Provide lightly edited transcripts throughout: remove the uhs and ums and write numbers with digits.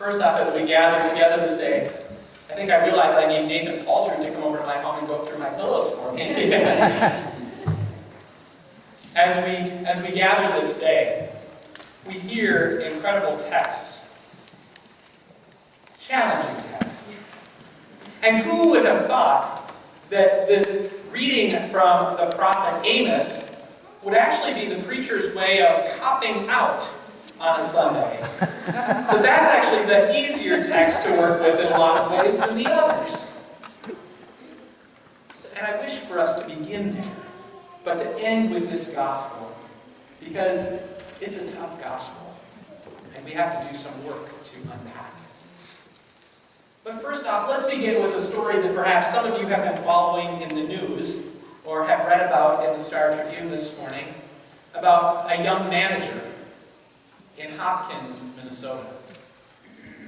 First off, as we gather together this day, I think I realized I need Nathan Palser to come over to my home and go through my pillows for me. As we gather this day, we hear incredible texts, challenging texts. And who would have thought that this reading from the prophet Amos would actually be the preacher's way of copping out on a Sunday? But that's actually the easier text to work with in a lot of ways than the others. And I wish for us to begin there, but to end with this gospel, because it's a tough gospel, and we have to do some work to unpack it. But first off, let's begin with a story that perhaps some of you have been following in the news, or have read about in the Star Tribune this morning, about a young manager in Hopkins, Minnesota.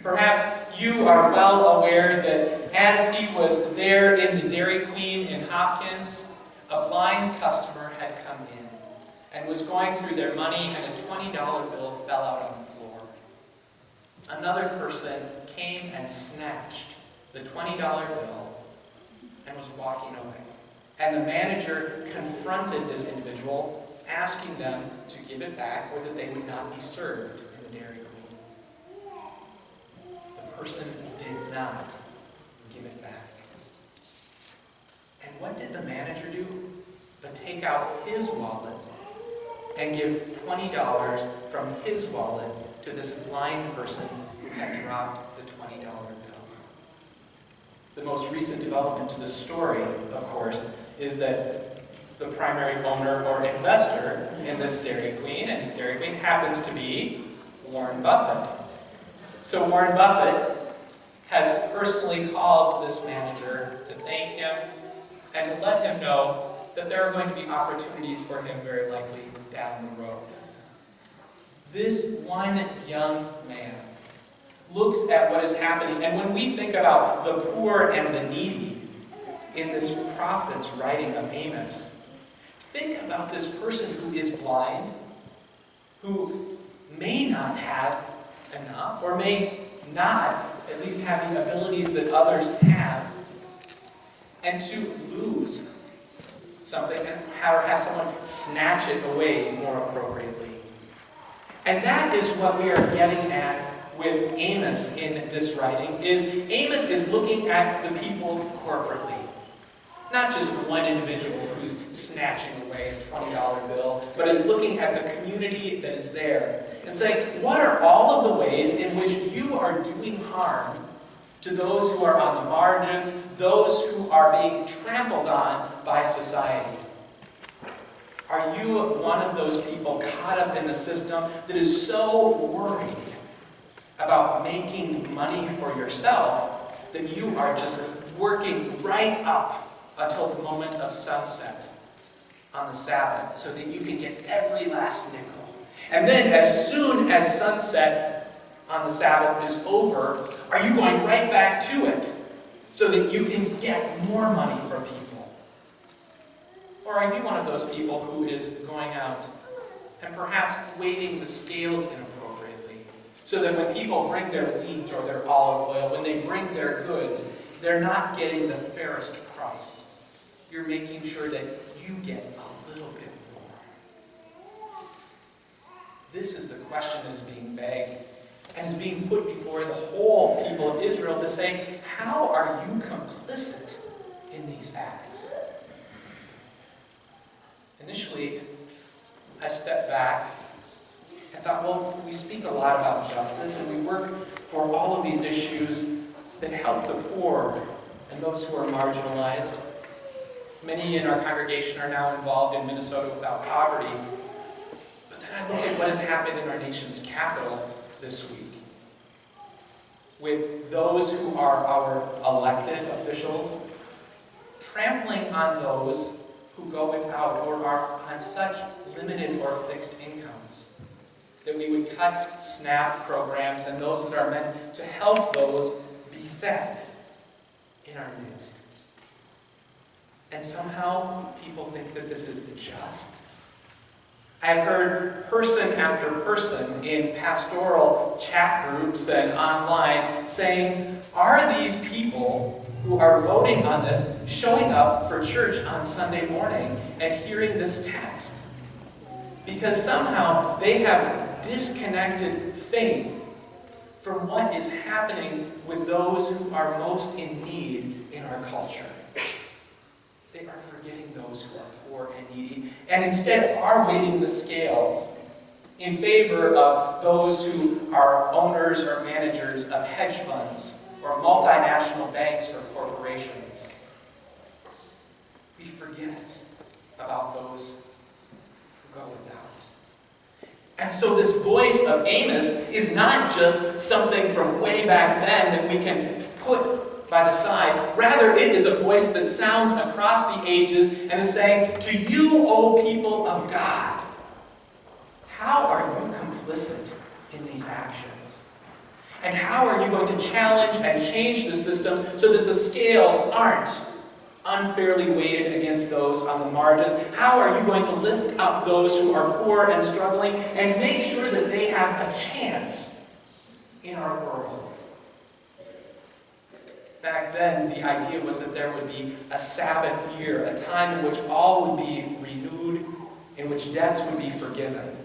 Perhaps you are well aware that as he was there in the Dairy Queen in Hopkins, a blind customer had come in and was going through their money, and a $20 bill fell out on the floor. Another person came and snatched the $20 bill and was walking away. And the manager confronted this individual, asking them to give it back or that they would not be served in the Dairy Queen. The person did not give it back. And what did the manager do? But take out his wallet and give $20 from his wallet to this blind person who had dropped the $20 bill. The most recent development to the story, of course, is that the primary owner or investor in this Dairy Queen, and Dairy Queen happens to be Warren Buffett. So Warren Buffett has personally called this manager to thank him and to let him know that there are going to be opportunities for him very likely down the road. This one young man looks at what is happening, and when we think about the poor and the needy in this prophet's writing of Amos, think about this person who is blind, who may not have enough, or may not at least have the abilities that others have, and to lose something, or have someone snatch it away more appropriately. And that is what we are getting at with Amos in this writing, is Amos is looking at the people corporately. Not just one individual who's snatching away a $20 bill, but is looking at the community that is there and saying, what are all of the ways in which you are doing harm to those who are on the margins, those who are being trampled on by society? Are you one of those people caught up in the system that is so worried about making money for yourself that you are just working right up until the moment of sunset on the Sabbath so that you can get every last nickel? And then as soon as sunset on the Sabbath is over, are you going right back to it so that you can get more money from people? Or are you one of those people who is going out and perhaps weighting the scales inappropriately so that when people bring their wheat or their olive oil, when they bring their goods, they're not getting the fairest price? You're making sure that you get a little bit more. This is the question that is being begged and is being put before the whole people of Israel to say, how are you complicit in these acts? Initially, I stepped back and thought, well, we speak a lot about justice and we work for all of these issues that help the poor and those who are marginalized. Many in our congregation are now involved in Minnesota Without Poverty. But then I look at what has happened in our nation's capital this week, with those who are our elected officials trampling on those who go without or are on such limited or fixed incomes, that we would cut SNAP programs and those that are meant to help those be fed in our midst. And somehow people think that this is just. I've heard person after person in pastoral chat groups and online saying, are these people who are voting on this showing up for church on Sunday morning and hearing this text? Because somehow they have disconnected faith from what is happening with those who are most in need in our culture. They are forgetting those who are poor and needy, and instead are weighting the scales in favor of those who are owners or managers of hedge funds or multinational banks or corporations. We forget about those who go without. And so this voice of Amos is not just something from way back then that we can put by the side. Rather, it is a voice that sounds across the ages and is saying, to you, O people of God, how are you complicit in these actions? And how are you going to challenge and change the system so that the scales aren't unfairly weighted against those on the margins? How are you going to lift up those who are poor and struggling and make sure that they have a chance in our world? Back then, the idea was that there would be a Sabbath year, a time in which all would be renewed, in which debts would be forgiven.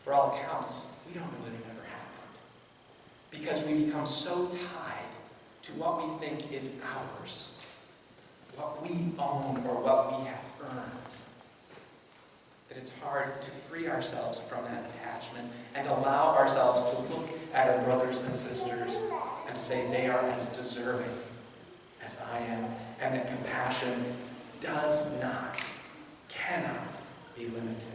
For all accounts, we don't know that it ever happened, because we become so tied to what we think is ours, what we own or what we have earned, that it's hard to free ourselves from that attachment and allow ourselves to look at our brothers and sisters and to say they are as deserving as I am, and that compassion does not, cannot be limited.